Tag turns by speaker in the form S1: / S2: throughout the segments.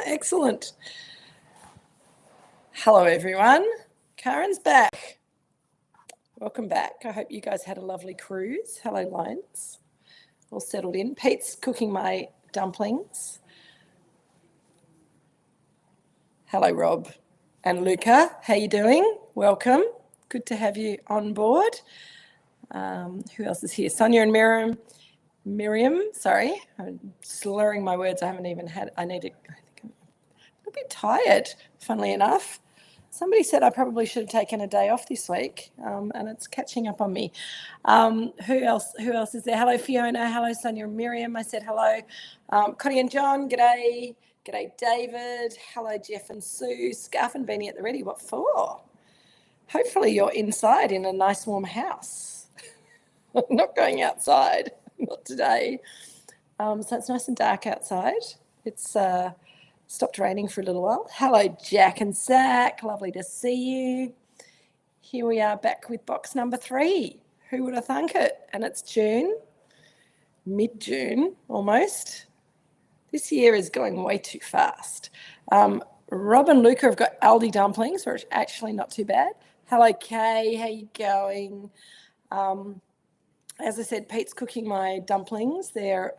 S1: Excellent. Hello, everyone. Karen's back. Welcome back. I hope you guys had a lovely cruise. Hello, Lions. All settled in. Pete's cooking my dumplings. Hello, Rob and Luca. How you doing? Welcome. Good to have you on board. Who else is here? Sonia and Miriam, sorry. I'm slurring my words. I think I'm a bit tired, funnily enough. Somebody said I probably should have taken a day off this week, and it's catching up on me. Who else is there? Hello, Fiona. Hello, Sonia and Miriam. I said hello. Connie and John, g'day. G'day, David. Hello, Jeff and Sue. Scarf and beanie at the ready. What for? Hopefully you're inside in a nice warm house. Not going outside. Not today. So it's nice and dark outside. It's stopped raining for a little while. Hello, Jack and Zach. Lovely to see you. Here we are back with box number 3. Who would have thunk it? And it's June, mid-June almost. This year is going way too fast. Rob and Luca have got Aldi dumplings, which are actually not too bad. Hello, Kay. How you going? As I said, Pete's cooking my dumplings. They're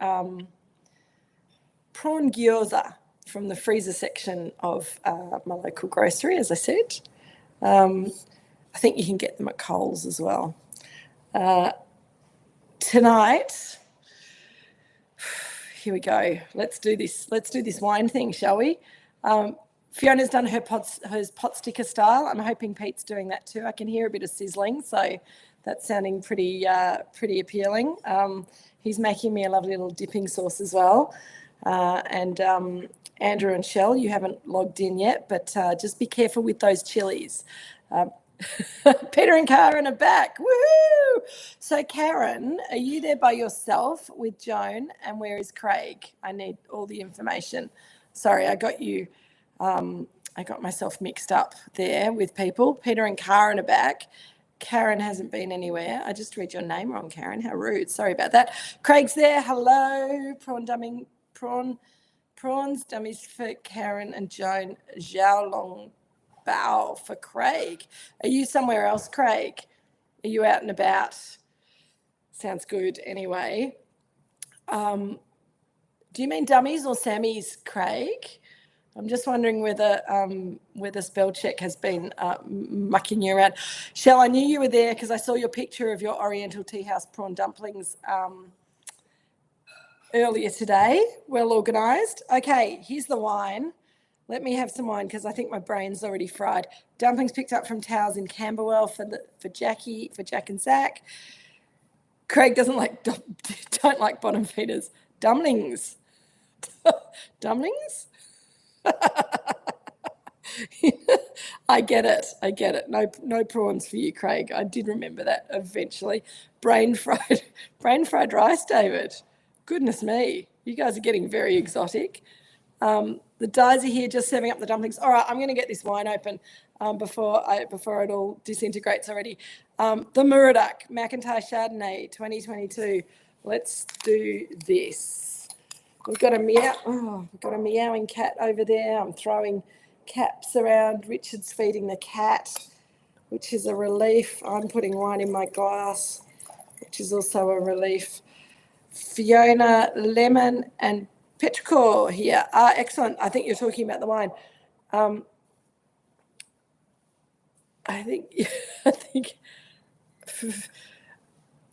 S1: prawn gyoza from the freezer section of my local grocery, as I said. I think you can get them at Coles as well. Tonight, here we go. Let's do this wine thing, shall we? Fiona's done her pot sticker style. I'm hoping Pete's doing that too. I can hear a bit of sizzling, so that's sounding pretty appealing. He's making me a lovely little dipping sauce as well. And Andrew and Shell, you haven't logged in yet, but just be careful with those chilies. Peter and Karen are back. Woo! So Karen, are you there by yourself with Joan? And where is Craig? I need all the information. Sorry, I got you. I got myself mixed up there with people. Peter and Karen are back. Karen hasn't been anywhere. I just read your name wrong, Karen. How rude. Sorry about that. Craig's there. Hello. Prawns dummies for Karen and Joan. Zhao Long Bao for Craig. Are you somewhere else, Craig? Are you out and about? Sounds good anyway. Do you mean dummies or Sammy's, Craig? I'm just wondering whether spell check has been mucking you around. Shell, I knew you were there because I saw your picture of your Oriental Tea House prawn dumplings earlier today. Well organised. Okay, here's the wine. Let me have some wine because I think my brain's already fried. Dumplings picked up from Towers in Camberwell for Jack and Zach. Craig don't like bottom feeders. Dumplings. Dumplings? I get it. No prawns for you, Craig. I did remember that eventually. Brain fried rice, David. Goodness me, you guys are getting very exotic. The dyes are here just serving up the dumplings. All right, I'm going to get this wine open before it all disintegrates already. The Moorooduc McIntyre Chardonnay 2022. Let's do this. We've got a meowing cat over there. I'm throwing caps around. Richard's feeding the cat, which is a relief. I'm putting wine in my glass, which is also a relief. Fiona, lemon, and petrichor here. Excellent. I think you're talking about the wine. I think.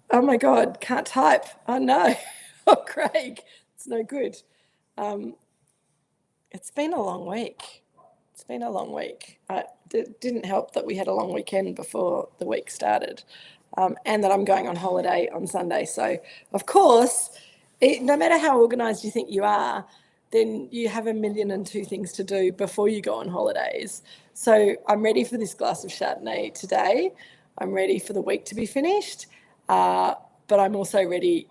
S1: Oh my God, can't type. Oh no. Oh, Craig. It's no good. It's been a long week. It didn't help that we had a long weekend before the week started, and that I'm going on holiday on Sunday. So, of course, no matter how organised you think you are, then you have 1,000,002 things to do before you go on holidays. So I'm ready for this glass of Chardonnay today. I'm ready for the week to be finished, but I'm also ready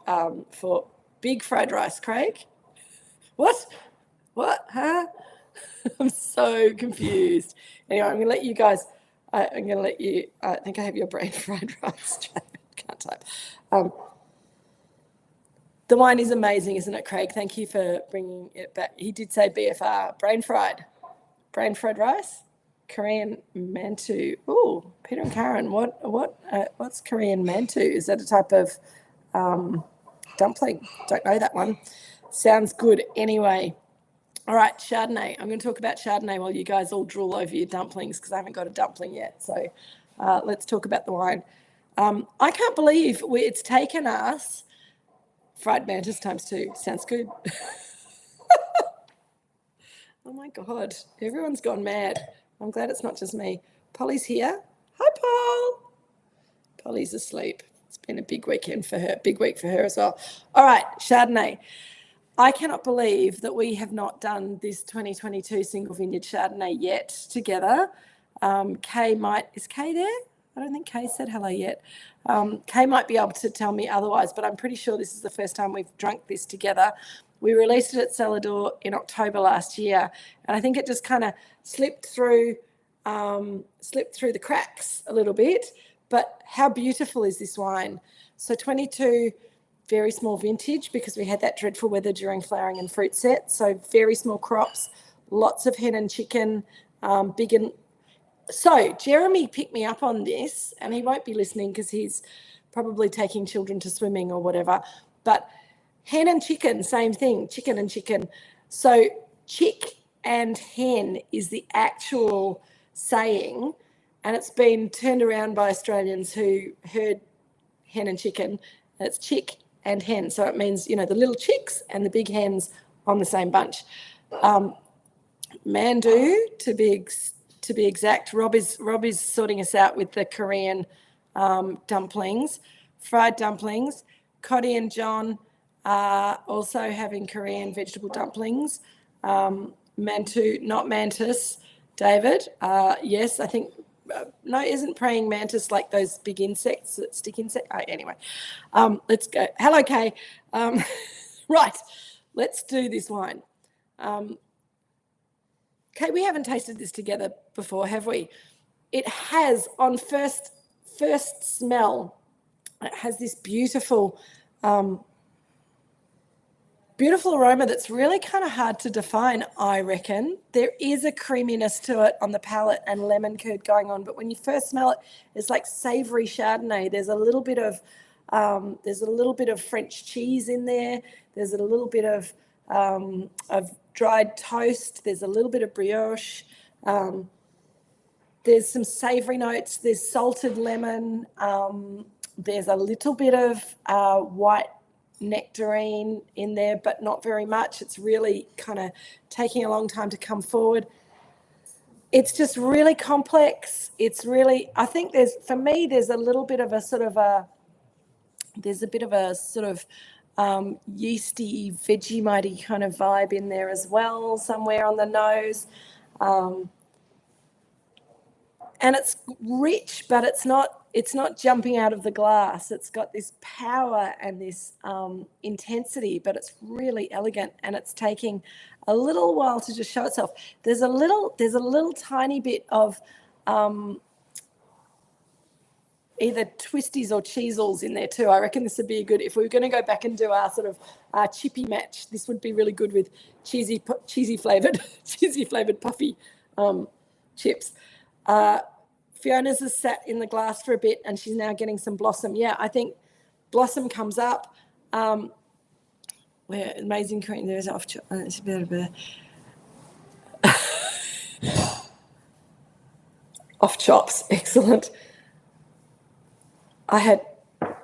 S1: for big fried rice, Craig. What? Huh? I'm so confused. Anyway, I'm going to let you guys, I think I have your brain fried rice. Can't type. The wine is amazing, isn't it, Craig? Thank you for bringing it back. He did say BFR, brain fried rice, Korean mantu. Oh, Peter and Karen, what's Korean mantu? Is that a type of dumpling? Don't know that one. Sounds good anyway. All right, Chardonnay. I'm going to talk about Chardonnay while you guys all drool over your dumplings because I haven't got a dumpling yet. So let's talk about the wine. I can't believe it's taken us fried mantis times 2. Sounds good. Oh, my God. Everyone's gone mad. I'm glad it's not just me. Polly's here. Hi, Paul. Polly's asleep. It's been a big weekend for her. Big week for her as well. All right, Chardonnay. I cannot believe that we have not done this 2022 single vineyard Chardonnay yet together. Is Kay there? I don't think Kay said hello yet. Kay might be able to tell me otherwise, but I'm pretty sure this is the first time we've drunk this together. We released it at Celador in October last year, and I think it just kind of slipped through the cracks a little bit. But how beautiful is this wine? So 22. Very small vintage because we had that dreadful weather during flowering and fruit set. So very small crops, lots of hen and chicken, big and... So Jeremy picked me up on this, and he won't be listening because he's probably taking children to swimming or whatever. But hen and chicken, same thing, chicken and chicken. So chick and hen is the actual saying, and it's been turned around by Australians who heard hen and chicken, and it's chick and hen. So it means, the little chicks and the big hens on the same bunch. Mandu, to be exact. Rob is sorting us out with the Korean dumplings, fried dumplings. Coddy and John are also having Korean vegetable dumplings. Mantu, not mantis. David, yes, I think... no, isn't praying mantis like those big insects that stick insects? Oh, anyway, let's go. Hello, Kay. Right, let's do this wine. Kay, we haven't tasted this together before, have we? It has, on first smell, it has this beautiful aroma that's really kind of hard to define, I reckon. There is a creaminess to it on the palate and lemon curd going on, but when you first smell it, it's like savoury Chardonnay. There's a little bit of French cheese in there. There's a little bit of dried toast. There's a little bit of brioche. There's some savoury notes. There's salted lemon. There's a little bit of white nectarine in there, but not very much. It's really kind of taking a long time to come forward. It's just really complex. It's really, I think there's a little bit of a sort of yeasty, Vegemite-y kind of vibe in there as well, somewhere on the nose. And it's rich, but it's not jumping out of the glass. It's got this power and this intensity, but it's really elegant, and it's taking a little while to just show itself. There's a little tiny bit of either twisties or cheesels in there too. I reckon this would be if we were going to go back and do our sort of chippy match, this would be really good with cheesy flavoured puffy chips. Fiona's has sat in the glass for a bit, and she's now getting some blossom. Yeah, I think blossom comes up. Where amazing Korean, there's off. It's a bit of a off chops. Excellent.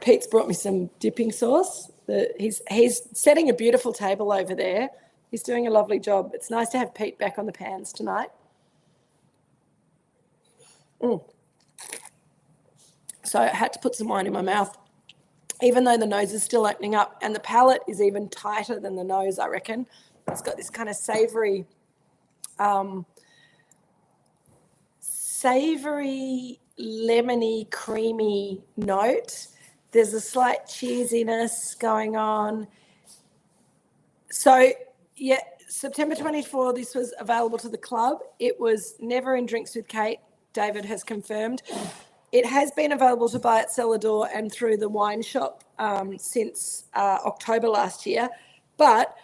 S1: Pete's brought me some dipping sauce. He's setting a beautiful table over there. He's doing a lovely job. It's nice to have Pete back on the pans tonight. So I had to put some wine in my mouth, even though the nose is still opening up, and the palate is even tighter than the nose, I reckon. It's got this kind of savoury, lemony, creamy note. There's a slight cheesiness going on. So, yeah, September 24, this was available to the club. It was never in Drinks with Kate. David has confirmed. It has been available to buy at cellar door and through the wine shop since October last year, but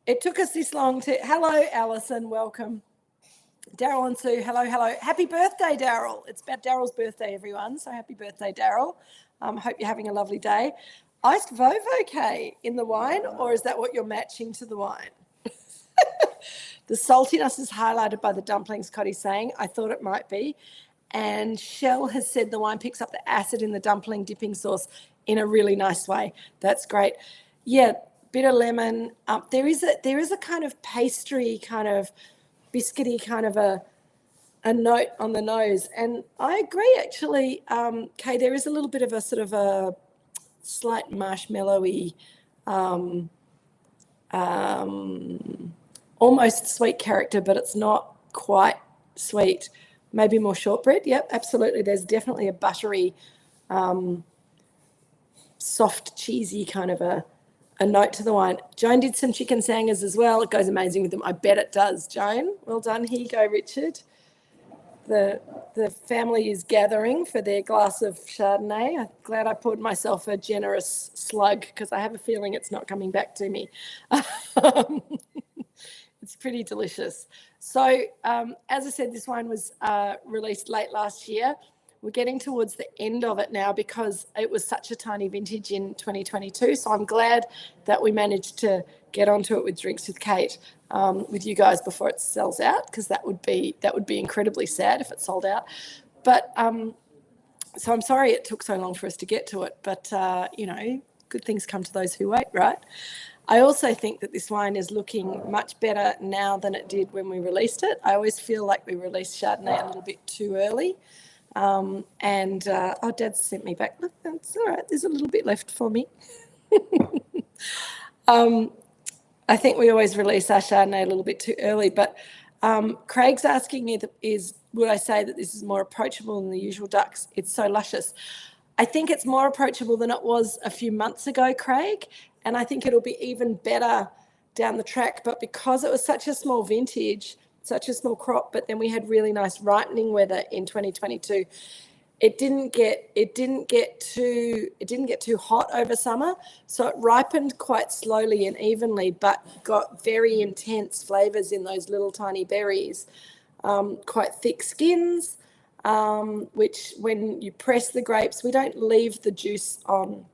S1: it took us this long to... Hello, Alison, welcome. Daryl and Sue, hello, hello. Happy birthday, Daryl. It's about Daryl's birthday, everyone, so happy birthday, Daryl. Hope you're having a lovely day. Iced Vovo, Kay, in the wine, or is that what you're matching to the wine? The saltiness is highlighted by the dumplings, Cotty's saying. I thought it might be. And Shell has said the wine picks up the acid in the dumpling dipping sauce in a really nice way. That's great. Yeah, bit of lemon. There is a kind of pastry, kind of biscuity kind of a note on the nose. And I agree, actually, Kay, there is a little bit of a sort of a slight marshmallowy, almost sweet character, but it's not quite sweet. Maybe more shortbread. Yep, absolutely. There's definitely a buttery, soft, cheesy kind of a note to the wine. Joan did some chicken sangers as well. It goes amazing with them. I bet it does, Joan. Well done. Here you go, Richard. The family is gathering for their glass of Chardonnay. I'm glad I poured myself a generous slug because I have a feeling it's not coming back to me. It's pretty delicious. So, as I said, this wine was released late last year. We're getting towards the end of it now because it was such a tiny vintage in 2022. So I'm glad that we managed to get onto it with Drinks with Kate, with you guys before it sells out, because that would be incredibly sad if it sold out. But so I'm sorry it took so long for us to get to it. But good things come to those who wait, right? I also think that this wine is looking much better now than it did when we released it. I always feel like we released Chardonnay a little bit too early. Dad sent me back. Look, that's all right. There's a little bit left for me. I think we always release our Chardonnay a little bit too early. But Craig's asking would I say that this is more approachable than the usual ducks? It's so luscious. I think it's more approachable than it was a few months ago, Craig. And I think it'll be even better down the track. But because it was such a small vintage, such a small crop, but then we had really nice ripening weather in 2022, it didn't get too hot over summer. So it ripened quite slowly and evenly, but got very intense flavours in those little tiny berries, quite thick skins, which when you press the grapes, we don't leave the juice on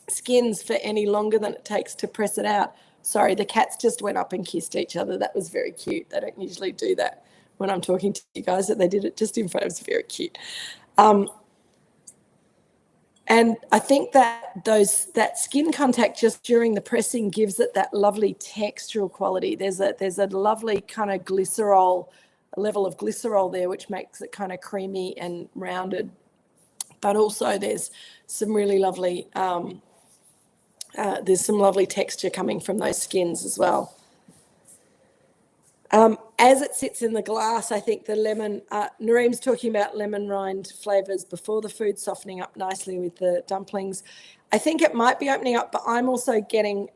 S1: skins for any longer than it takes to press it out. Sorry, the cats just went up and kissed each other. That was very cute. They don't usually do that when I'm talking to you guys, that they did it just in front. It was very cute. And I think that that skin contact just during the pressing gives it that lovely textural quality. There's a lovely kind of level of glycerol there, which makes it kind of creamy and rounded. But also there's some really lovely texture coming from those skins as well. As it sits in the glass, I think the lemon, Nareem's talking about lemon rind flavours before the food, softening up nicely with the dumplings. I think it might be opening up, but I'm also getting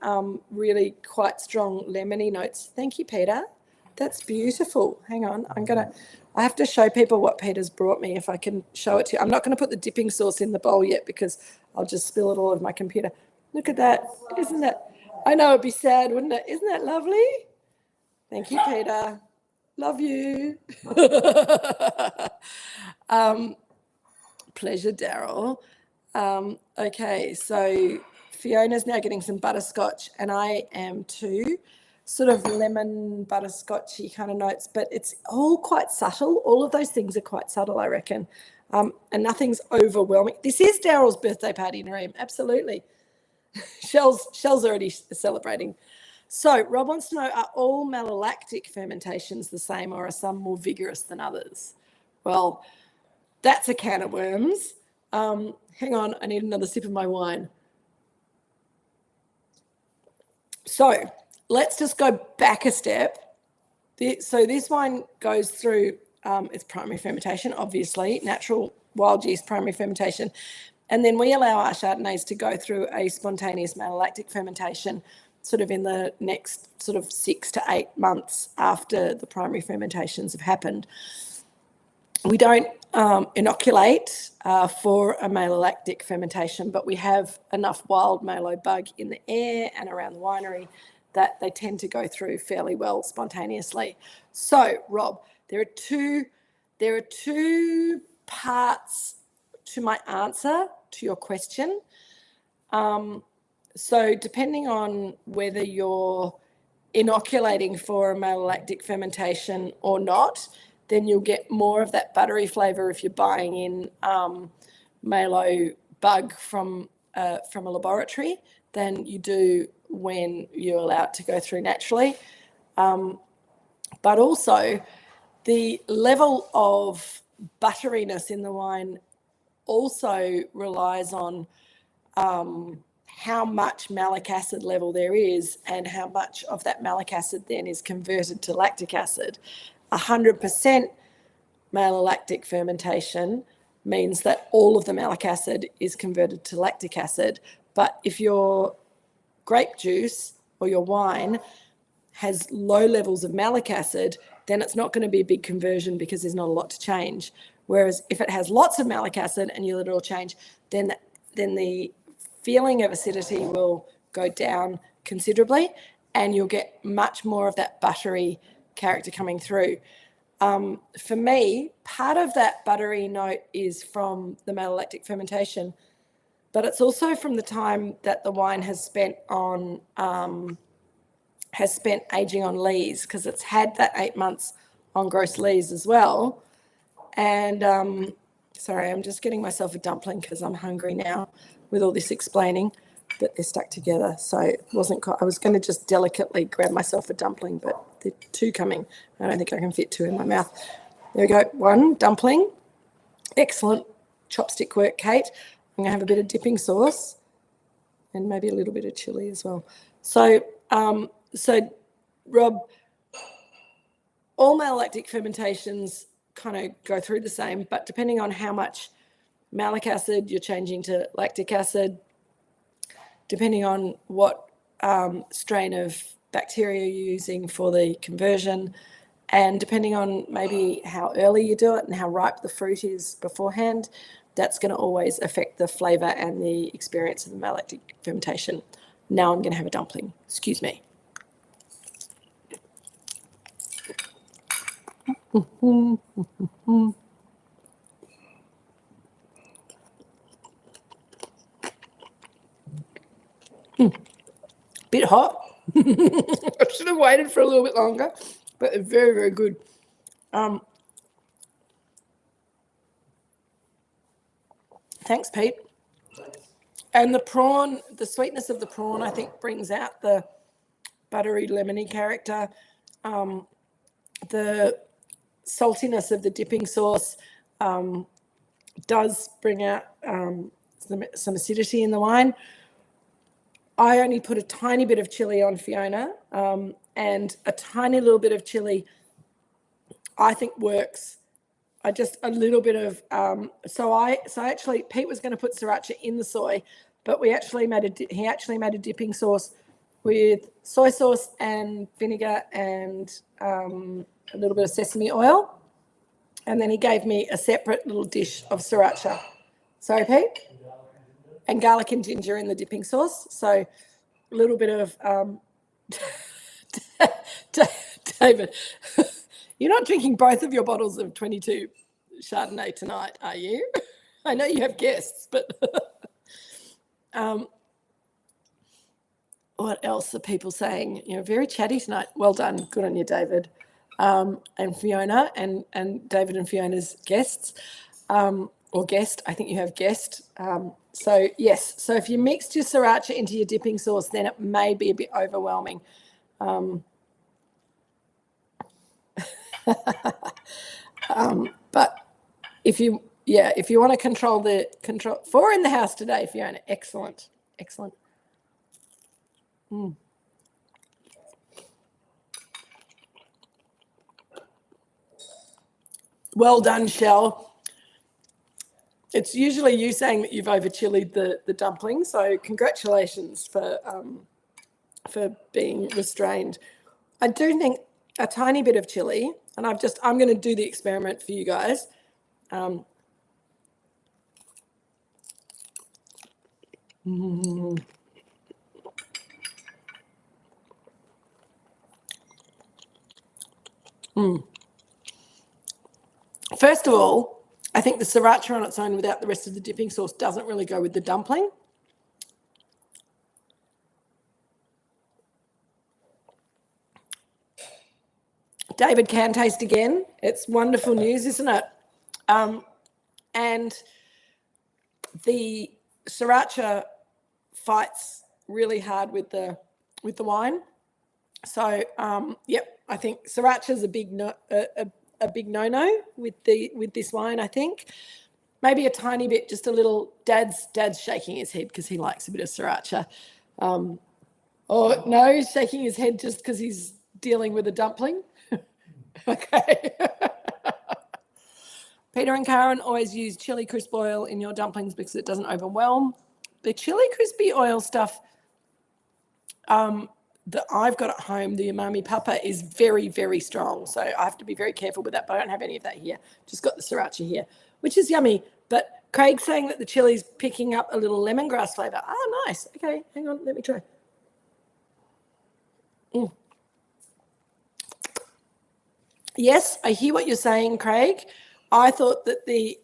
S1: really quite strong lemony notes. Thank you, Peter. That's beautiful. Hang on, I have to show people what Peter's brought me if I can show it to you. I'm not going to put the dipping sauce in the bowl yet because I'll just spill it all over my computer. Look at that. Isn't that, I know it'd be sad, wouldn't it? Isn't that lovely? Thank you, Peter. Love you. Pleasure, Daryl. Okay, so Fiona's now getting some butterscotch and I am too. Sort of lemon butterscotchy kind of notes, but it's all quite subtle. All of those things are quite subtle, I reckon. And nothing's overwhelming. This is Daryl's birthday party, Nareem. Absolutely. Shell's already celebrating. So Rob wants to know, are all malolactic fermentations the same or are some more vigorous than others? Well, that's a can of worms. Hang on, I need another sip of my wine. So let's just go back a step. So this wine goes through its primary fermentation, obviously, natural wild yeast primary fermentation. And then we allow our Chardonnays to go through a spontaneous malolactic fermentation sort of in the next sort of 6 to 8 months after the primary fermentations have happened. we don't inoculate for a malolactic fermentation, but we have enough wild malo bug in the air and around the winery that they tend to go through fairly well spontaneously. So, Rob, there are two parts to my answer to your question. So depending on whether you're inoculating for a malolactic fermentation or not, then you'll get more of that buttery flavour if you're buying in malo bug from a laboratory than you do when you allow it to go through naturally. But also the level of butteriness in the wine also relies on how much malic acid level there is and how much of that malic acid then is converted to lactic acid. 100% malolactic fermentation means that all of the malic acid is converted to lactic acid. But if your grape juice or your wine has low levels of malic acid, then it's not going to be a big conversion because there's not a lot to change. Whereas if it has lots of malic acid and you let it all change, then the feeling of acidity will go down considerably and you'll get much more of that buttery character coming through. For me, part of that buttery note is from the malolactic fermentation, but it's also from the time that the wine has spent aging on lees, because it's had that 8 months on gross lees as well. And sorry, I'm just getting myself a dumpling because I'm hungry now with all this explaining, but they're stuck together. So I was going to just delicately grab myself a dumpling, but there are two coming. I don't think I can fit two in my mouth. There we go. One dumpling. Excellent chopstick work, Kate. I'm going to have a bit of dipping sauce and maybe a little bit of chili as well. So Rob, all malolactic fermentations kind of go through the same, but depending on how much malic acid you're changing to lactic acid, depending on what strain of bacteria you're using for the conversion, and depending on maybe how early you do it and how ripe the fruit is beforehand, that's going to always affect the flavour and the experience of the malolactic fermentation. Now I'm going to have a dumpling. Excuse me. Bit hot. I should have waited for a little bit longer, but they're very, very good. Thanks, Pete. And the prawn, the sweetness of the prawn, I think brings out the buttery, lemony character. The saltiness of the dipping sauce does bring out some acidity in the wine. I only put a tiny bit of chili on Fiona, and a tiny little bit of chili I think works. A little bit of actually Pete was going to put sriracha in the soy, but he actually made a dipping sauce with soy sauce and vinegar and a little bit of sesame oil, and then he gave me a separate little dish of sriracha. Sorry, Pete? And garlic and ginger in the dipping sauce. So a little bit of David, you're not drinking both of your bottles of 22 Chardonnay tonight, are you? I know you have guests, but what else are people saying? You're very chatty tonight. Well done. Good on you, David. And Fiona and David and Fiona's guests. Or guest, I think you have guest. So yes, so if you mixed your sriracha into your dipping sauce, then it may be a bit overwhelming. But if you want to control 4 in the house today, Fiona, excellent. Well done, Shell. It's usually you saying that you've over-chilied the dumpling, so congratulations for being restrained. I do think a tiny bit of chili, and I'm going to do the experiment for you guys. First of all, I think the sriracha on its own without the rest of the dipping sauce doesn't really go with the dumpling. David can taste again. It's wonderful news, isn't it? And the sriracha fights really hard with the wine. So yep, I think sriracha is a big no-no with this wine. I think maybe a tiny bit, just a little. Dad's shaking his head because he likes a bit of sriracha. Or no, he's shaking his head just because he's dealing with a dumpling. Okay. Peter and Karen always use chili crisp oil in your dumplings because it doesn't overwhelm. The chili crispy oil stuff that I've got at home, the umami papa, is very, very strong. So I have to be very careful with that, but I don't have any of that here. Just got the sriracha here, which is yummy. But Craig's saying that the chili's picking up a little lemongrass flavour. Oh, nice. Okay, hang on, let me try. Yes, I hear what you're saying, Craig. I thought that the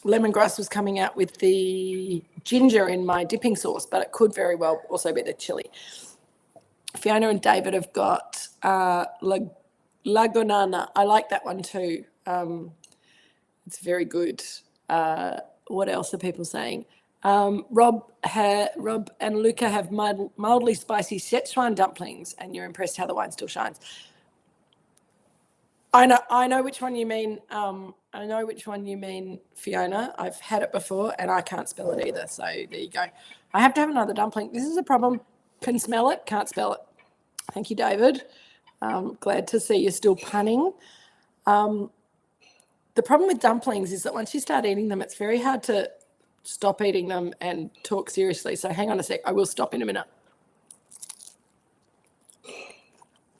S1: lemongrass was coming out with the ginger in my dipping sauce, but it could very well also be the chili. Fiona and David have got Lagunana. I like that one too. It's very good. What else are people saying? Rob and Luca have mildly spicy Szechuan dumplings, and you're impressed how the wine still shines. I know which one you mean. I know which one you mean, Fiona. I've had it before, and I can't spell it either. So there you go. I have to have another dumpling. This is a problem. Can smell it, can't spell it. Thank you, David. Glad to see you're still punning. The problem with dumplings is that once you start eating them, it's very hard to stop eating them and talk seriously. So hang on a sec. I will stop in a minute.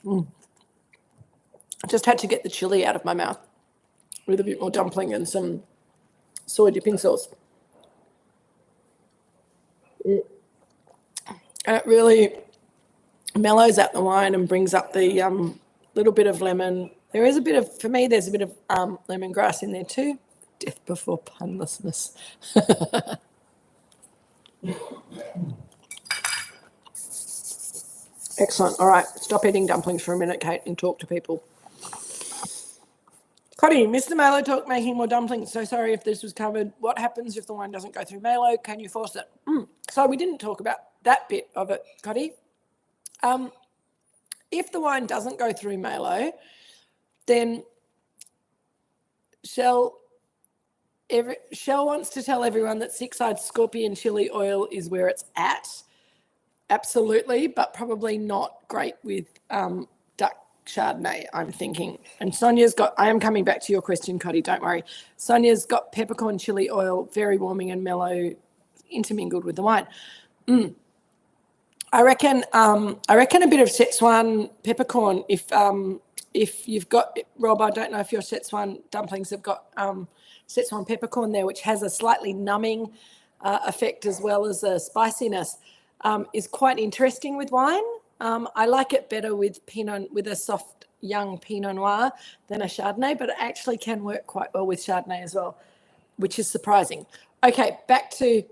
S1: I just had to get the chili out of my mouth with a bit more dumpling and some soy dipping sauce. And it really mellows out the wine and brings up the little bit of lemon. There is a bit of, for me, there's a bit of lemongrass in there too. Death before punlessness. Excellent. All right, stop eating dumplings for a minute, Kate, and talk to people. Connie, Mr. Malo talk making more dumplings. So sorry if this was covered. What happens if the wine doesn't go through Malo? Can you force it? So we didn't talk about that bit of it, Connie. If the wine doesn't go through Malo, then Shell wants to tell everyone that six-eyed scorpion chili oil is where it's at. Absolutely, but probably not great with duck Chardonnay, I'm thinking. And Sonia's got, I am coming back to your question, Cody, don't worry. Sonia's got peppercorn chili oil, very warming and mellow, intermingled with the wine. I reckon a bit of Szechuan peppercorn. If you've got, Rob, I don't know if your Szechuan dumplings have got Szechuan peppercorn there, which has a slightly numbing effect as well as a spiciness, is quite interesting with wine. I like it better with Pinot, with a soft young Pinot Noir than a Chardonnay, but it actually can work quite well with Chardonnay as well, which is surprising. Okay, back to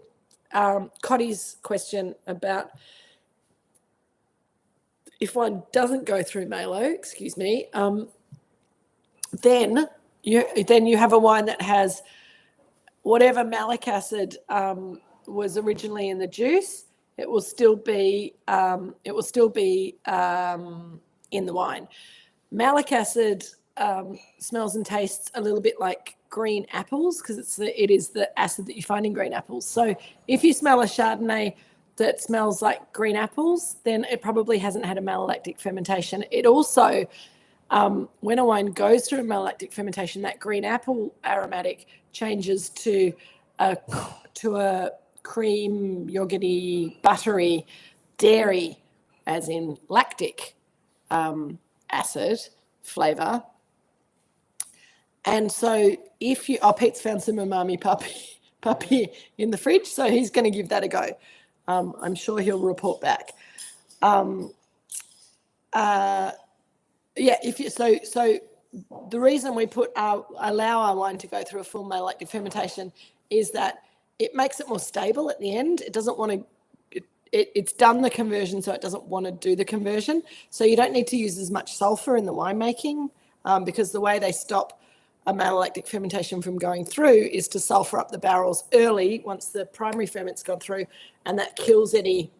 S1: Coddy's question about if one doesn't go through Malo, excuse me, then you have a wine that has whatever malic acid was originally in the juice. It will still be in the wine. Malic acid smells and tastes a little bit like green apples because it is the acid that you find in green apples. So if you smell a Chardonnay that smells like green apples, then it probably hasn't had a malolactic fermentation. It also, when a wine goes through a malolactic fermentation, that green apple aromatic changes to a cream, yogurty, buttery, dairy, as in lactic acid flavour. And so if you, Pete's found some umami puppy in the fridge, so he's going to give that a go. I'm sure he'll report back. So the reason we allow our wine to go through a full malolactic fermentation is that it makes it more stable at the end. It doesn't want to. It's done the conversion, so it doesn't want to do the conversion. So you don't need to use as much sulfur in the winemaking, because the way they stop a malolactic fermentation from going through is to sulfur up the barrels early once the primary ferment's gone through, and that kills any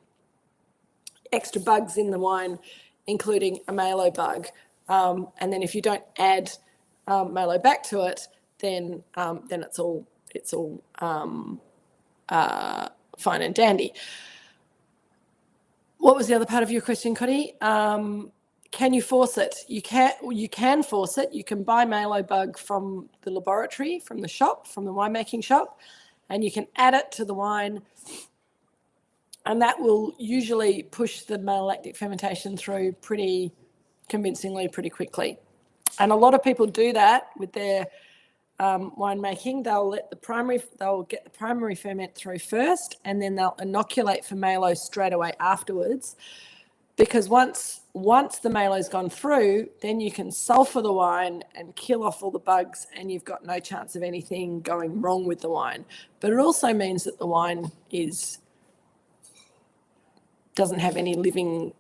S1: extra bugs in the wine, including a malo bug. And then if you don't add malo back to it, then it's all fine and dandy. What was the other part of your question, Connie? Can you force it? You can force it. You can buy malo bug from the laboratory, from the shop, from the winemaking shop, and you can add it to the wine, and that will usually push the malolactic fermentation through pretty convincingly, pretty quickly. And a lot of people do that with their winemaking. They'll get the primary ferment through first, and then they'll inoculate for malo straight away afterwards, because once the malo's gone through, then you can sulfur the wine and kill off all the bugs, and you've got no chance of anything going wrong with the wine. But it also means that the wine doesn't have any living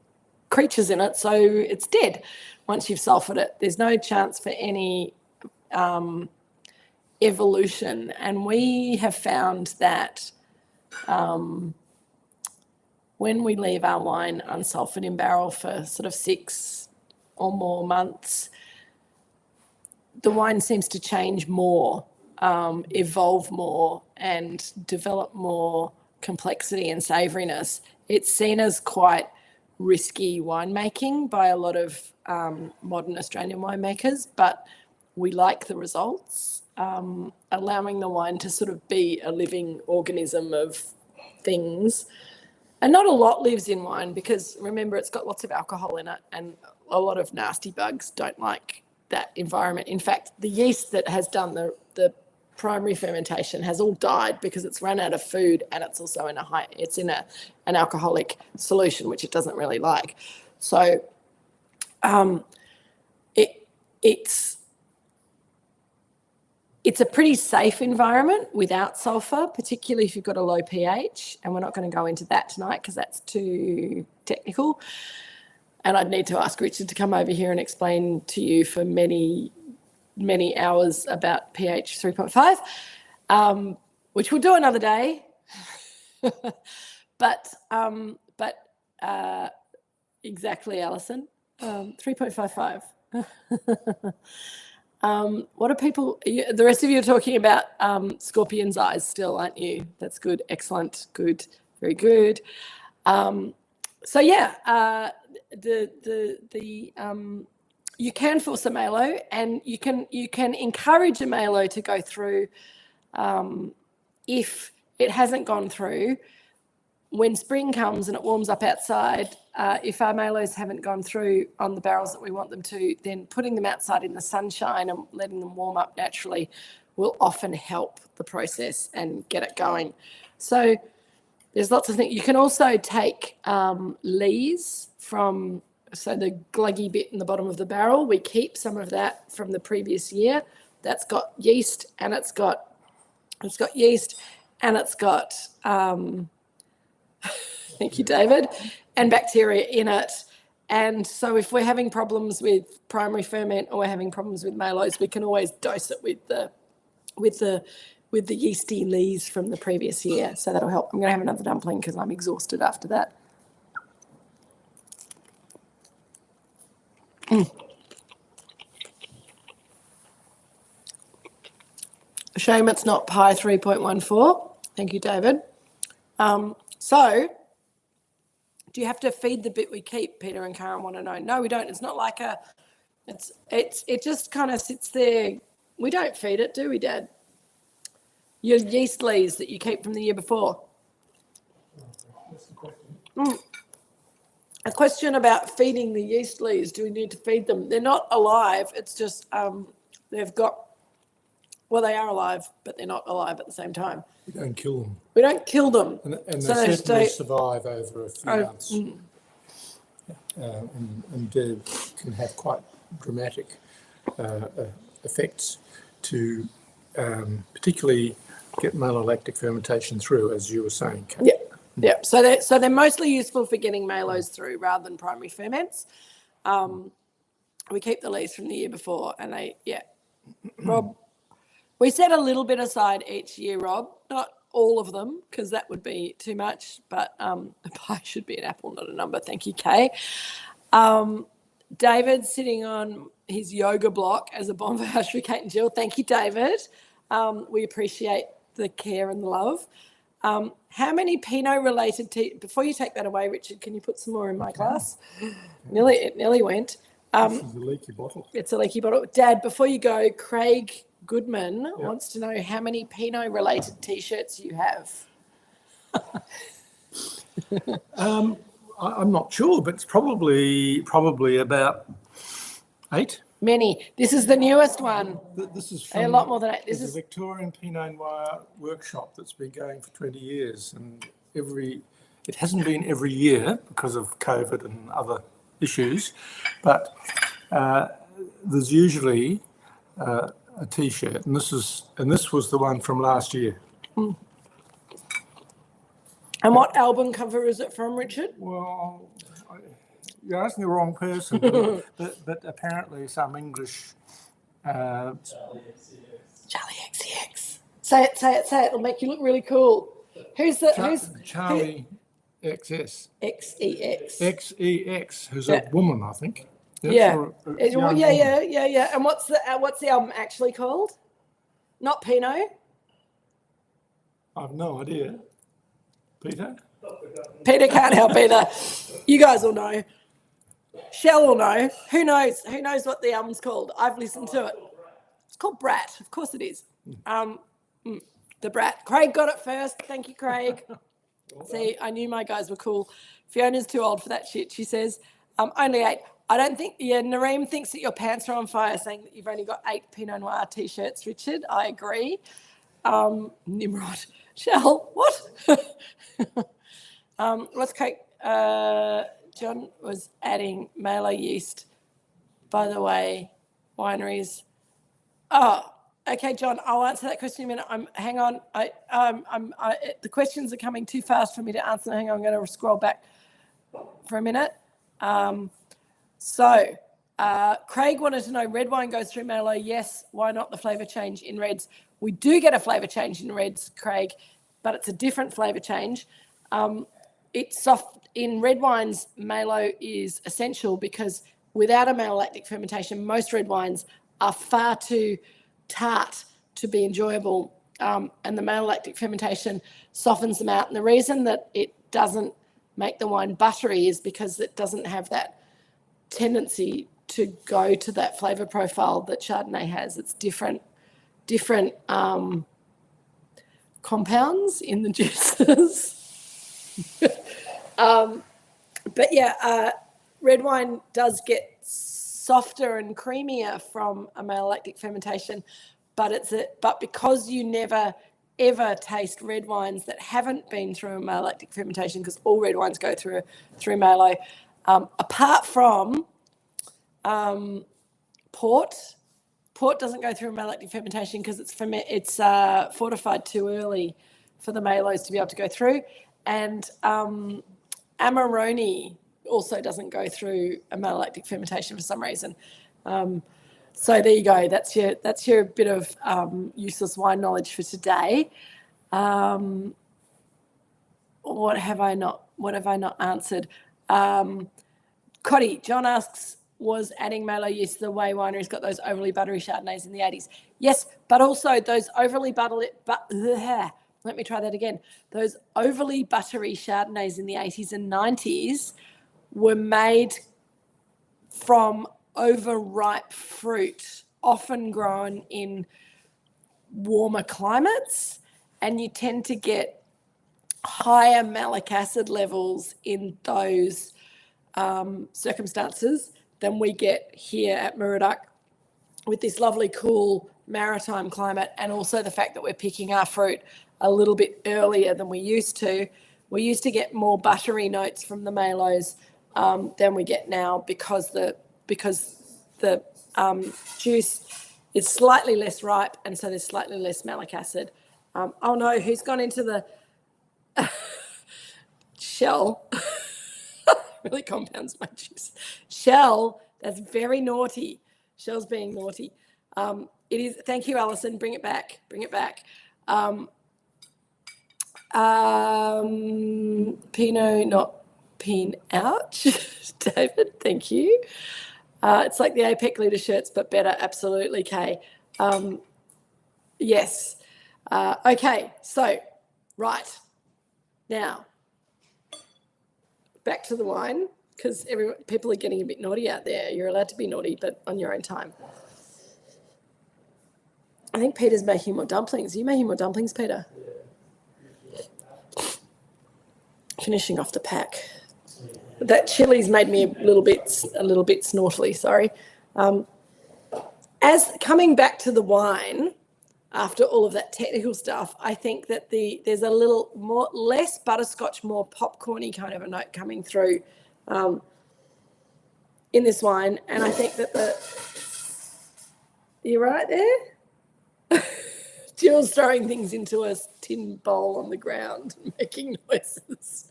S1: creatures in it, so it's dead once you've sulfured it. There's no chance for any evolution. And we have found that when we leave our wine unsulfured in barrel for sort of 6 or more months, the wine seems to change more, evolve more, and develop more complexity and savouriness. It's seen as quite risky winemaking by a lot of modern Australian winemakers, but we like the results, allowing the wine to sort of be a living organism of things. And not a lot lives in wine, because remember, it's got lots of alcohol in it, and a lot of nasty bugs don't like that environment. In fact, the yeast that has done the primary fermentation has all died because it's run out of food, and it's also in an alcoholic solution, which it doesn't really like. So it's a pretty safe environment without sulfur, particularly if you've got a low pH, and we're not going to go into that tonight because that's too technical, and I'd need to ask Richard to come over here and explain to you for many hours about pH 3.5, which we'll do another day. but exactly, Alison, 3.55. What are people, the rest of you are talking about scorpion's eyes still, aren't you? That's good. Excellent. Good. Very good. So yeah, you can force a malo, and you can encourage a malo to go through if it hasn't gone through. When spring comes and it warms up outside, if our malos haven't gone through on the barrels that we want them to, then putting them outside in the sunshine and letting them warm up naturally will often help the process and get it going. So there's lots of things. You can also take lees from, so the gluggy bit in the bottom of the barrel, we keep some of that from the previous year. That's got yeast, and it's got yeast, and it's got thank you, David, and bacteria in it. And so if we're having problems with primary ferment or we're having problems with malos, we can always dose it with the yeasty lees from the previous year. So that'll help. I'm going to have another dumpling because I'm exhausted after that. Shame it's not pi 3.14. Thank you, David. So do you have to feed the bit we keep? Peter and Karen want to know. No, we don't. It's not like it just kind of sits there. We don't feed it, do we, Dad? Your yeast lees that you keep from the year before. A question about feeding the yeast leaves. Do we need to feed them? They're not alive. It's just they've got, well, they are alive, but they're not alive at the same time.
S2: We don't kill them.
S1: We don't kill them.
S2: And
S1: So
S2: they
S1: they
S2: certainly
S1: stay-
S2: survive over a few months. And can have quite dramatic effects to particularly get malolactic fermentation through, as you were saying, Kate.
S1: Yeah. Yeah, so they're mostly useful for getting malos through rather than primary ferments. We keep the leaves from the year before, and Rob, we set a little bit aside each year, Rob, not all of them, because that would be too much, but the pie should be an apple, not a number. Thank you, Kay. David's sitting on his yoga block as a bon voyage for Kate and Jill. Thank you, David. We appreciate the care and the love. How many Pinot-related before you take that away, Richard, can you put some more in my glass? It nearly went.
S2: This is a leaky bottle.
S1: It's a leaky bottle. Dad, before you go, Craig Goodman wants to know how many Pinot-related T-shirts you have.
S2: I'm not sure, but it's probably about 8.
S1: Many. This is the newest one.
S2: This is from
S1: a lot more than 8.
S2: This is a Victorian Pinot Noir workshop that's been going for 20 years, and it hasn't been every year because of COVID and other issues, but there's usually a T-shirt, and this was the one from last year.
S1: And what album cover is it from, Richard?
S2: Well, you're asking the wrong person, but apparently some English.
S1: Charlie XCX. Say it. It'll make you look really cool. Who's
S2: Charlie XS?
S1: XEX.
S2: XEX, who's a woman, I think.
S1: Yeah. And what's the album actually called? Not Pinot?
S2: I've no idea. Peter
S1: can't help either. You guys will know. Shell will know. Who knows? Who knows what the album's called? I've listened to it. It's called Brat. Of course it is. The Brat. Craig got it first. Thank you, Craig. See, I knew my guys were cool. Fiona's too old for that shit, she says. Only 8. I don't think, Nareem thinks that your pants are on fire, saying that you've only got 8 Pinot Noir T-shirts, Richard. I agree. Nimrod. Shell, what? Let's Kate. John was adding Malo yeast. By the way, wineries. Oh, okay, John. I'll answer that question in a minute. Hang on. The questions are coming too fast for me to answer. Hang on. I'm going to scroll back for a minute. Craig wanted to know, red wine goes through Malo. Yes. Why not the flavour change in reds? We do get a flavour change in reds, Craig, but it's a different flavour change. It's soft. In red wines, Malo is essential because without a malolactic fermentation, most red wines are far too tart to be enjoyable, and the malolactic fermentation softens them out. And the reason that it doesn't make the wine buttery is because it doesn't have that tendency to go to that flavour profile that Chardonnay has. It's different compounds in the juices. Red wine does get softer and creamier from a malolactic fermentation, but because you never ever taste red wines that haven't been through a malolactic fermentation, because all red wines go through malo, apart from port. Port doesn't go through a malolactic fermentation because it's fortified too early for the malos to be able to go through, and Amarone also doesn't go through a malolactic fermentation for some reason. So there you go. That's your bit of useless wine knowledge for today. What have I not answered? Cotty, John asks, was adding Malo yeast the way wineries got those overly buttery Chardonnays in the 80s? Yes, but also those overly buttery. Let me try that again. Those overly buttery Chardonnays in the 80s and 90s were made from overripe fruit, often grown in warmer climates, and you tend to get higher malic acid levels in those circumstances than we get here at Moorooduc, with this lovely, cool maritime climate, and also the fact that we're picking our fruit a little bit earlier than we used to. We used to get more buttery notes from the Malos than we get now because the juice is slightly less ripe, and so there's slightly less malic acid. Oh no, who's gone into the Shell? Really compounds my juice. Shell, that's very naughty. Shell's being naughty. It is. Thank you, Alison. Bring it back. Bring it back. Pinot, not Pin. Ouch, David. Thank you. It's like the APEC leader shirts, but better. Absolutely, Kay. Yes. Okay. So, right now, back to the wine, because people are getting a bit naughty out there. You're allowed to be naughty, but on your own time. I think Peter's making more dumplings. Are you making more dumplings, Peter? Finishing off the pack. That chili's made me a little bit snortly. Sorry. As coming back to the wine, after all of that technical stuff, I think that there's a little more less butterscotch, more popcorny kind of a note coming through in this wine, and I think that you're right there. Jill's throwing things into a tin bowl on the ground, making noises.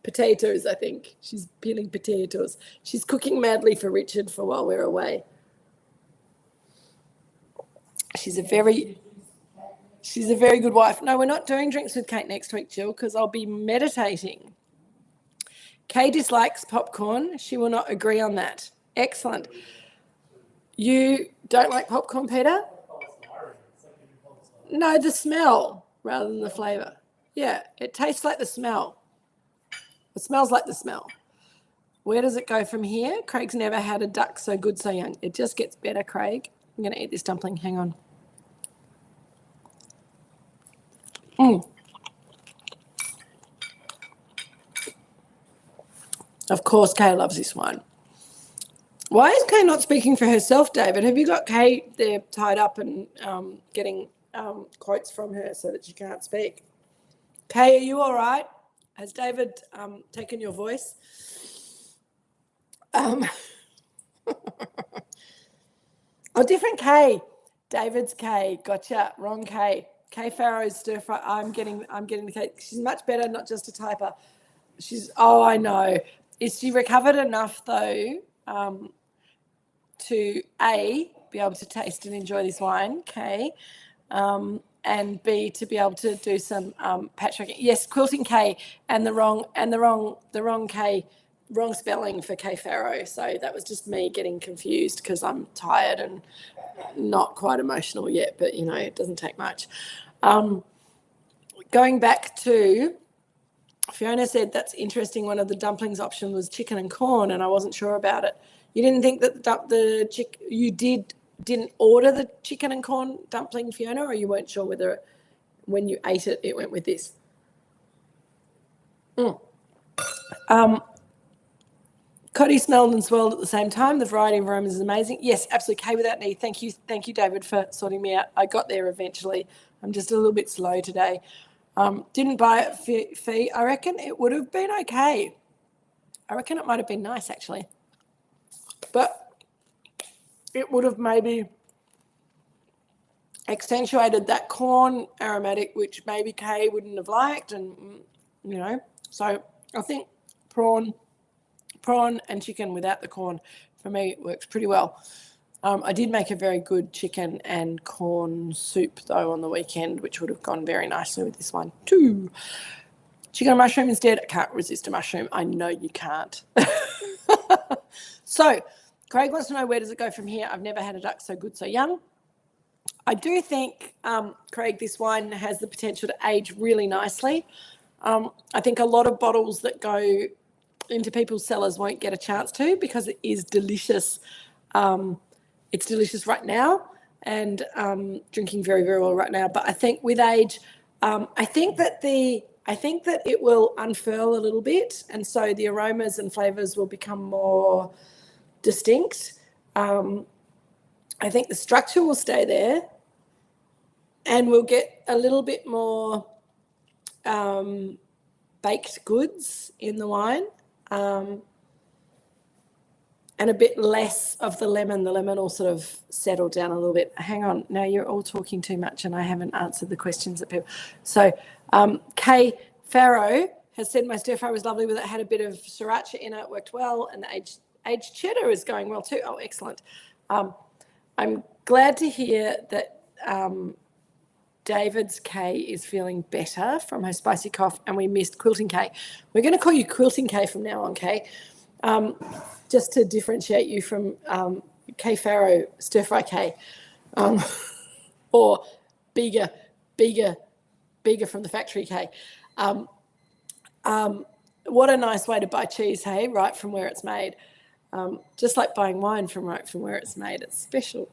S1: Potatoes, I think. She's peeling potatoes. She's cooking madly for Richard for while we're away. She's a very good wife. No, we're not doing drinks with Kate next week, Jill, because I'll be meditating. Kay dislikes popcorn. She will not agree on that. Excellent. You don't like popcorn, Peter? No, the smell rather than the flavour. Yeah, it tastes like the smell. It smells like the smell. Where does it go from here? Craig's never had a duck so good, so young. It just gets better, Craig. I'm going to eat this dumpling. Hang on. Of course, Kay loves this wine. Why is Kay not speaking for herself, David? Have you got Kay there tied up and getting quotes from her so that she can't speak? Kay, are you all right? Has David taken your voice? Oh, different Kay. David's Kay. Gotcha. Wrong Kay. Kay Farrow's stir fry. I'm getting the Kay. She's much better, not just a typer. I know. Is she recovered enough though to A, be able to taste and enjoy this wine, Kay, and B, to be able to do some patchworking. Yes, quilting Kay, and the wrong Kay, wrong spelling for Kay Farrow. So that was just me getting confused because I'm tired and not quite emotional yet, but it doesn't take much. Going back to Fiona said, that's interesting. One of the dumplings option was chicken and corn, and I wasn't sure about it. You didn't think that you didn't order the chicken and corn dumpling, Fiona, or you weren't sure whether when you ate it, it went with this? Coddy smelled and swirled at the same time. The variety of aromas is amazing. Yes, absolutely. K without knee. Thank you, David, for sorting me out. I got there eventually. I'm just a little bit slow today. Didn't buy it fee. I reckon it would have been okay. I reckon it might have been nice, actually. But it would have maybe accentuated that corn aromatic, which maybe Kay wouldn't have liked. And, so I think prawn and chicken without the corn, for me, works pretty well. I did make a very good chicken and corn soup, though, on the weekend, which would have gone very nicely with this one, too. Chicken and mushroom instead. I can't resist a mushroom. I know you can't. So, Craig wants to know, where does it go from here? I've never had a duck so good, so young. I do think, Craig, this wine has the potential to age really nicely. I think a lot of bottles that go into people's cellars won't get a chance to, because it is delicious. It's delicious right now and drinking very, very well right now. But I think with age, I think that the I think that it will unfurl a little bit, and so the aromas and flavours will become more distinct. I think the structure will stay there, and we'll get a little bit more baked goods in the wine, and a bit less of the lemon. The lemon will sort of settle down a little bit. Hang on, now you're all talking too much and I haven't answered the questions that people. So Kay Farrow has said my stir fry was lovely with it, had a bit of sriracha in it, worked well, and the aged cheddar is going well too. Oh, excellent. I'm glad to hear that David's Kay is feeling better from her spicy cough, and we missed Quilting Kay. We're going to call you Quilting Kay from now on, Kay, just to differentiate you from Kay Farrow, Stir Fry Kay, or Bega from the factory Kay. What a nice way to buy cheese, hey, right from where it's made. Just like buying wine from right from where it's made. It's special.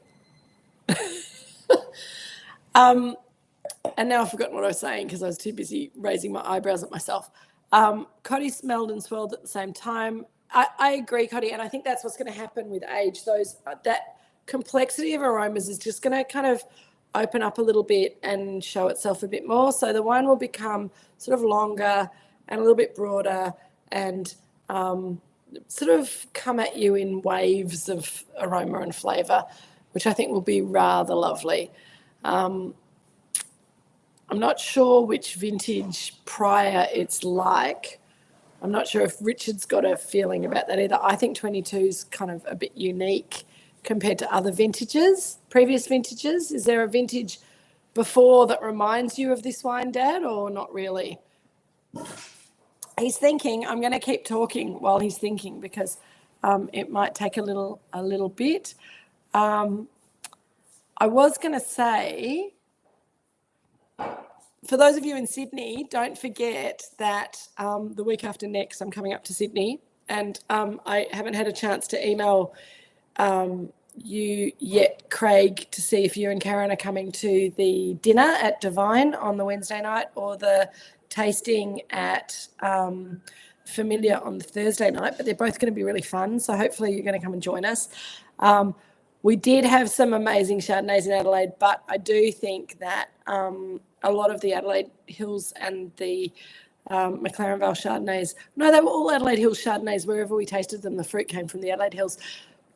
S1: And now I've forgotten what I was saying because I was too busy raising my eyebrows at myself. Coddy smelled and swelled at the same time. I agree, Coddy, and I think that's what's going to happen with age. That complexity of aromas is just going to kind of open up a little bit and show itself a bit more. So the wine will become sort of longer and a little bit broader and sort of come at you in waves of aroma and flavour, which I think will be rather lovely. I'm not sure which vintage prior it's like. I'm not sure if Richard's got a feeling about that either. I think 22 is kind of a bit unique compared to other vintages, previous vintages. Is there a vintage before that reminds you of this wine, Dad, or not really? He's thinking. I'm going to keep talking while he's thinking because it might take a little bit. I was going to say, for those of you in Sydney, don't forget that the week after next, I'm coming up to Sydney, and I haven't had a chance to email you yet, Craig, to see if you and Karen are coming to the dinner at Divine on the Wednesday night or the tasting at Familiar on the Thursday night, but they're both going to be really fun, so hopefully you're going to come and join us. We did have some amazing Chardonnays in Adelaide, but I do think that a lot of the Adelaide Hills and the McLaren Vale Chardonnays, no, they were all Adelaide Hills Chardonnays. Wherever we tasted them, the fruit came from the Adelaide Hills.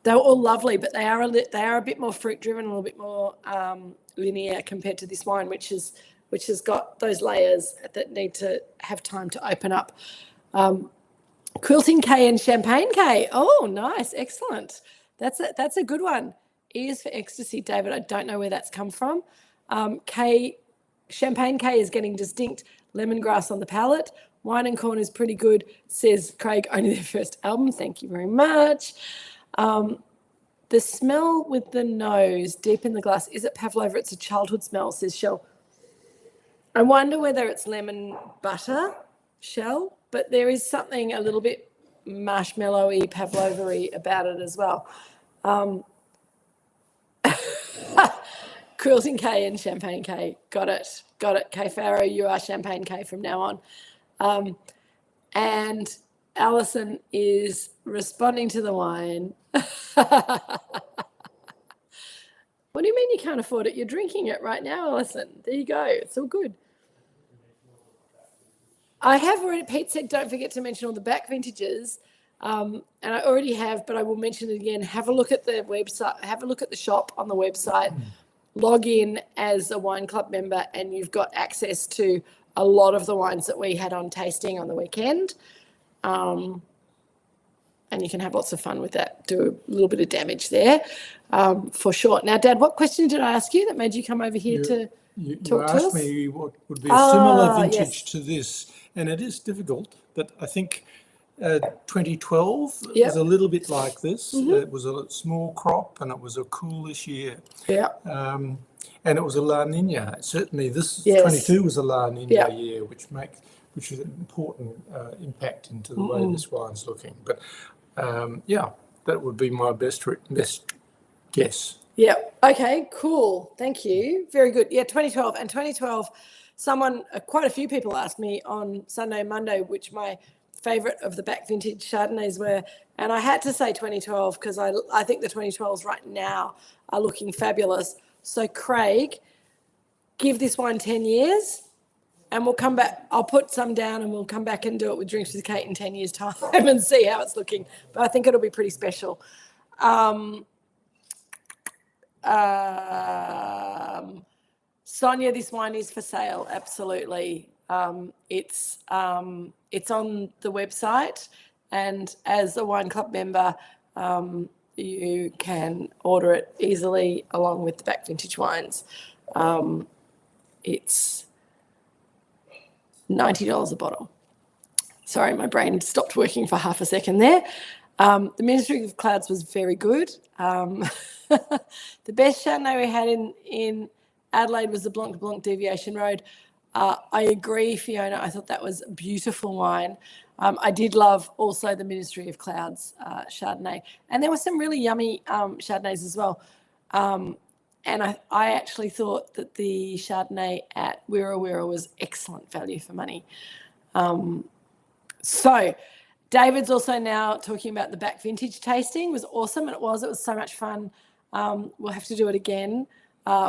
S1: They were all lovely, but they are a bit more fruit driven, a little bit more linear compared to this wine, which has got those layers that need to have time to open up. Quilting Kay and Champagne Kay. Oh, nice, excellent. That's a good one. E is for ecstasy, David. I don't know where that's come from. Champagne Kay is getting distinct lemongrass on the palate. Wine and Corn is pretty good, says Craig, only their first album. Thank you very much. The smell with the nose deep in the glass, is it pavlova? It's a childhood smell, says Shell. I wonder whether it's lemon butter, Shell, but there is something a little bit marshmallowy, pavlova-y about it as well. Quilting Kay and Champagne Kay. Got it. Kay Farrow, you are Champagne Kay from now on. And Alison is responding to the wine. What do you mean you can't afford it? You're drinking it right now, Alison. There you go. It's all good. I have already, Pete said, don't forget to mention all the back vintages. And I already have, but I will mention it again. Have a look at the website, have a look at the shop on the website, log in as a wine club member, and you've got access to a lot of the wines that we had on tasting on the weekend. And you can have lots of fun with that, do a little bit of damage there, for sure. Now, Dad, what question did I ask you that made you come over here to talk to us?
S2: You asked me what would be a similar vintage
S1: yes.
S2: to this, and it is difficult, but I think 2012
S1: Yep.
S2: was a little bit like this. It was a small crop and it was a coolish year.
S1: Yeah.
S2: And it was a La Nina. Certainly this
S1: Yes.
S2: 22 was a La Nina
S1: Yep.
S2: year, which is an important impact into the way this wine's looking. But that would be my best guess.
S1: Yeah. Okay, cool. Thank you. Very good. Yeah, 2012. And 2012 quite a few people asked me on Sunday and Monday which my favourite of the back vintage Chardonnays were, and I had to say 2012 because I think the 2012s right now are looking fabulous. So Craig, give this wine 10 years and we'll come back. I'll put some down and we'll come back and do it with Drinks with Kate in 10 years' time and see how it's looking. But I think it'll be pretty special. Sonia, this wine is for sale, absolutely. It's on the website, and as a wine club member, you can order it easily along with the back vintage wines. It's $90 a bottle. Sorry, my brain stopped working for half a second there. The Ministry of Clouds was very good. The best Chardonnay we had in Adelaide was the Blanc de Blanc Deviation Road. I agree, Fiona. I thought that was a beautiful wine. I did love also the Ministry of Clouds Chardonnay. And there were some really yummy Chardonnays as well. And I actually thought that the Chardonnay at Wira Wira was excellent value for money. So David's also now talking about the back vintage tasting. It was awesome, and it was so much fun. We'll have to do it again.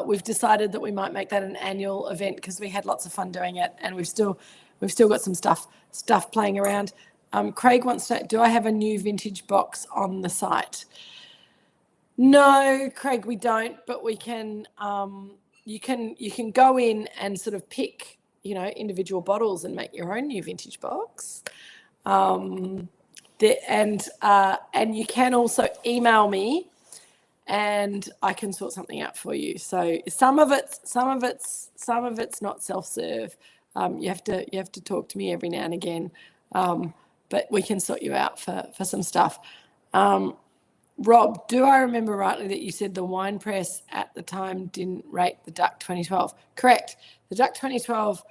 S1: We've decided that we might make that an annual event because we had lots of fun doing it, and we've still got some stuff playing around. Craig wants to, do I have a new vintage box on the site? No, Craig, we don't, but we can. You can go in and sort of pick, individual bottles and make your own new vintage box. And you can also email me, and I can sort something out for you. So some of it's not self-serve. You have to talk to me every now and again, but we can sort you out for some stuff. Rob, do I remember rightly that you said the wine press at the time didn't rate the Duck 2012? Correct. The Duck 2012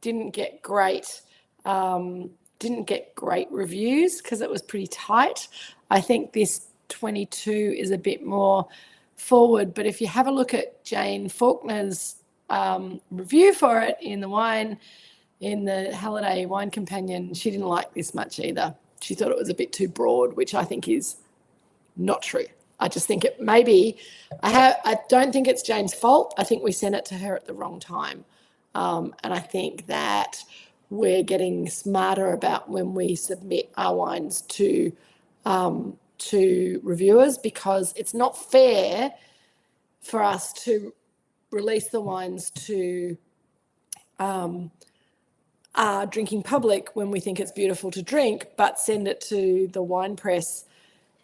S1: didn't get great reviews because it was pretty tight. I think this 22 is a bit more forward, but if you have a look at Jane Faulkner's review for it in the Halliday Wine Companion, she didn't like this much either. She thought it was a bit too broad, which I think is not true. I just think it maybe, I don't think it's Jane's fault. I think we sent it to her at the wrong time. And I think that we're getting smarter about when we submit our wines to reviewers, because it's not fair for us to release the wines to our drinking public when we think it's beautiful to drink, but send it to the wine press,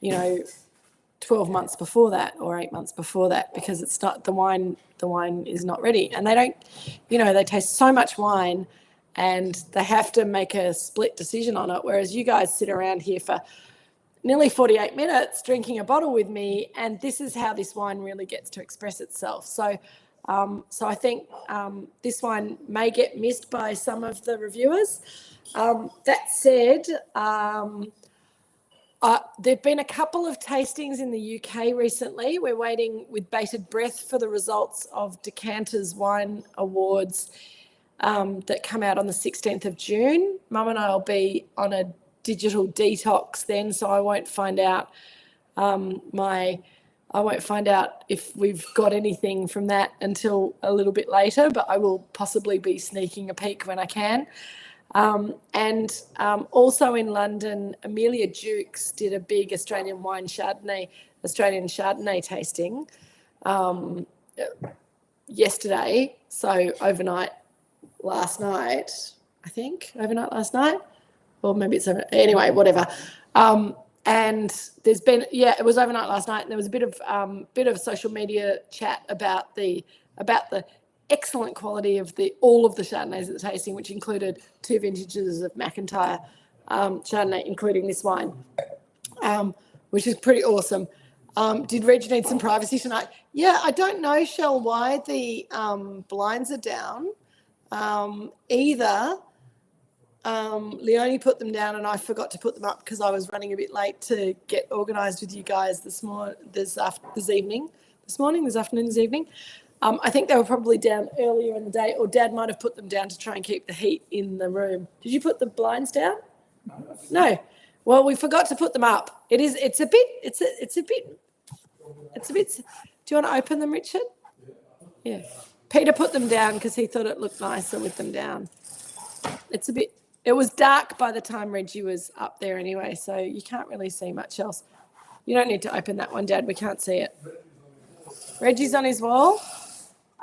S1: 12 months before that or 8 months before that, because it's not the wine is not ready. And they don't, they taste so much wine and they have to make a split decision on it. Whereas you guys sit around here for nearly 48 minutes drinking a bottle with me, and this is how this wine really gets to express itself. So I think this wine may get missed by some of the reviewers. That said, there've been a couple of tastings in the UK recently. We're waiting with bated breath for the results of Decanter's Wine Awards that come out on the 16th of June. Mum and I will be on a digital detox then, so I won't find out if we've got anything from that until a little bit later, but I will possibly be sneaking a peek when I can. And also in London, Amelia Jukes did a big Australian Chardonnay tasting yesterday. So overnight last night, or maybe it's anyway, whatever. And there's been, it was overnight last night, and there was a bit of social media chat about the excellent quality of all of the Chardonnays at the tasting, which included 2 vintages of McIntyre Chardonnay, including this wine, which is pretty awesome. Did Reg need some privacy tonight? Yeah, I don't know, Shell, why the blinds are down. Either Leonie put them down and I forgot to put them up because I was running a bit late to get organised with you guys this afternoon, this evening. I think they were probably down earlier in the day, or Dad might have put them down to try and keep the heat in the room. Did you put the blinds down? No. Well, we forgot to put them up. It's a bit. Do you want to open them, Richard? Yeah. Peter put them down because he thought it looked nicer with them down. It was dark by the time Reggie was up there anyway, so you can't really see much else. You don't need to open that one, Dad. We can't see it. Reggie's on his wall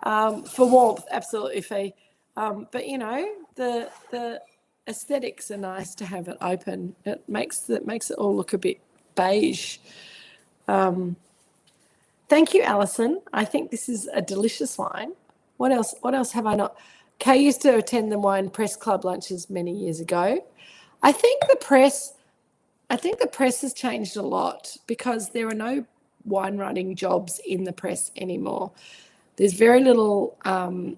S1: for warmth, absolutely, Fee. But, you know, the aesthetics are nice to have it open. It makes it all look a bit beige. Thank you, Alison. I think this is a delicious wine. What else have I not? Kay used to attend the wine press club lunches many years ago. I think the press has changed a lot because there are no wine writing jobs in the press anymore. There's very little wine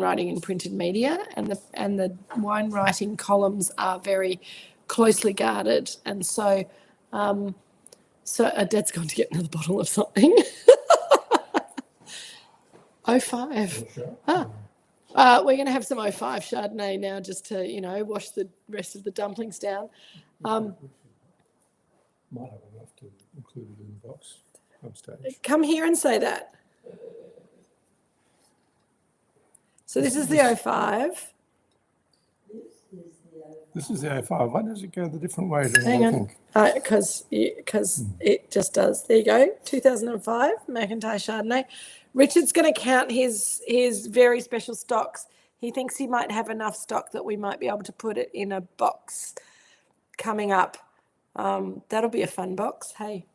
S1: writing in printed media, and the wine writing columns are very closely guarded. And so Dad's going to get another bottle of something. 05. We're going to have some 05 Chardonnay now just to, you know, wash the rest of the dumplings down.
S2: Might have enough to include it in the box on stage.
S1: Come here and say that. So this is the 05.
S2: This is the 05. Why does it go the different way to
S1: Hang
S2: I
S1: on.
S2: think?
S1: Because it just does. There you go. 2005 McIntyre Chardonnay. Richard's going to count his very special stocks. He thinks he might have enough stock that we might be able to put it in a box coming up. That'll be a fun box. Hey.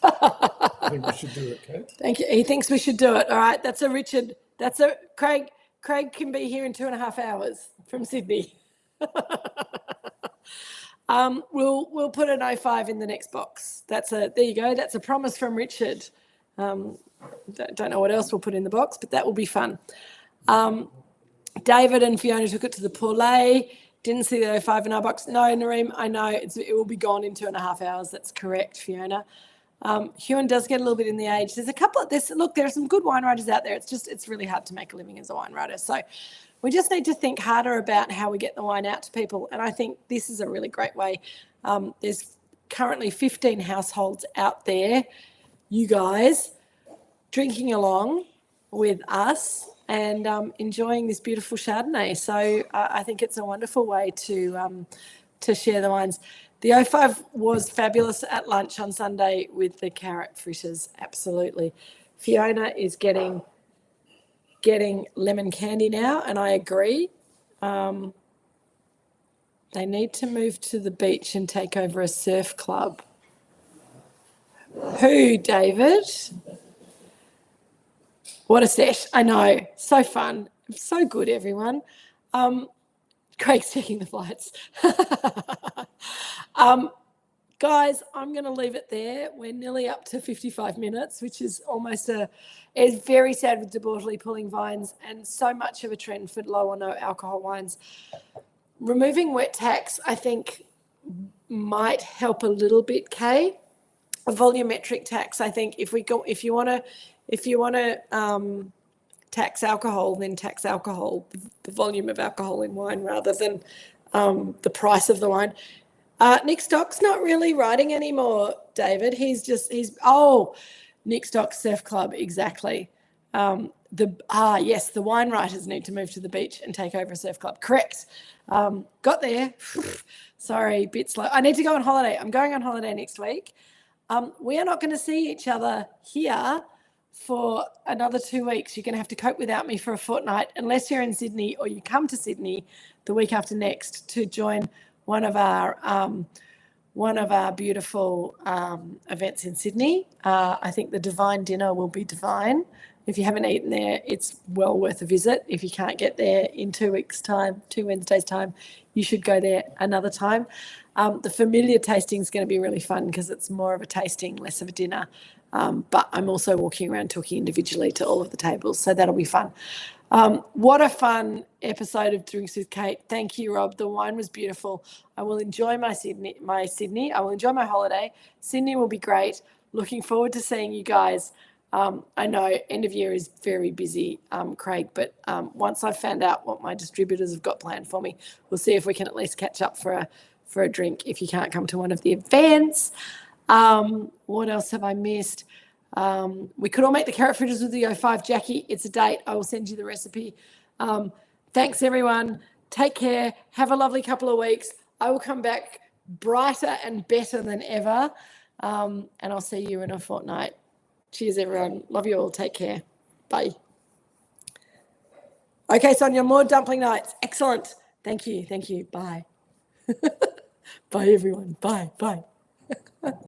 S2: I think we should do it, Kate.
S1: Thank you. He thinks we should do it. All right. That's a Richard. That's a Craig. Craig can be here in 2.5 hours from Sydney. We'll put an 05 in the next box. There you go. That's a promise from Richard. Don't know what else we'll put in the box, but that will be fun. David and Fiona took it to the Poulet. Didn't see the 05 in our box. No, Nareem, I know it will be gone in 2.5 hours. That's correct, Fiona. Huon does get a little bit in the age. There are some good wine writers out there. It's really hard to make a living as a wine writer. So we just need to think harder about how we get the wine out to people. And I think this is a really great way. There's currently 15 households out there, you guys, drinking along with us and enjoying this beautiful Chardonnay. So I think it's a wonderful way to share the wines. The 05 was fabulous at lunch on Sunday with the carrot fritters, absolutely. Fiona is getting lemon candy now, and I agree. They need to move to the beach and take over a surf club. Who, David? What a sesh. I know. So fun. So good, everyone. Craig's checking the flights. Guys, I'm going to leave it there. We're nearly up to 55 minutes, which is it's very sad with De Bortoli pulling vines and so much of a trend for low or no alcohol wines. Removing wet tax, I think, might help a little bit, Kay. A volumetric tax, I think, if you want to tax alcohol, then tax alcohol, the volume of alcohol in wine rather than the price of the wine. Nick Stock's not really writing anymore, David. Nick Stock's Surf Club, exactly. Yes, the wine writers need to move to the beach and take over a surf club. Correct. Got there. Sorry, bit slow. I need to go on holiday. I'm going on holiday next week. We are not going to see each other here for another 2 weeks. You're going to have to cope without me for a fortnight, unless you're in Sydney or you come to Sydney the week after next to join one of our beautiful events in Sydney. I think the Divine Dinner will be divine. If you haven't eaten there, it's well worth a visit. If you can't get there in 2 weeks' time, 2 Wednesdays' time, you should go there another time. The familiar tasting is going to be really fun because it's more of a tasting, less of a dinner. But I'm also walking around talking individually to all of the tables, so that'll be fun. What a fun episode of Drinks with Kate. Thank you, Rob. The wine was beautiful. I will enjoy my Sydney. I will enjoy my holiday. Sydney will be great. Looking forward to seeing you guys I know end of year is very busy, Craig, but once I've found out what my distributors have got planned for me, we'll see if we can at least catch up for a drink if you can't come to one of the events. What else have I missed? We could all make the carrot fritters with the 05 Jackie. It's a date. I will send you the recipe. Thanks, everyone. Take care. Have a lovely couple of weeks. I will come back brighter and better than ever. And I'll see you in a fortnight. Cheers, everyone. Love you all. Take care. Bye. Okay, Sonia, more dumpling nights. Excellent. Thank you. Thank you. Bye. Bye, everyone. Bye. Bye.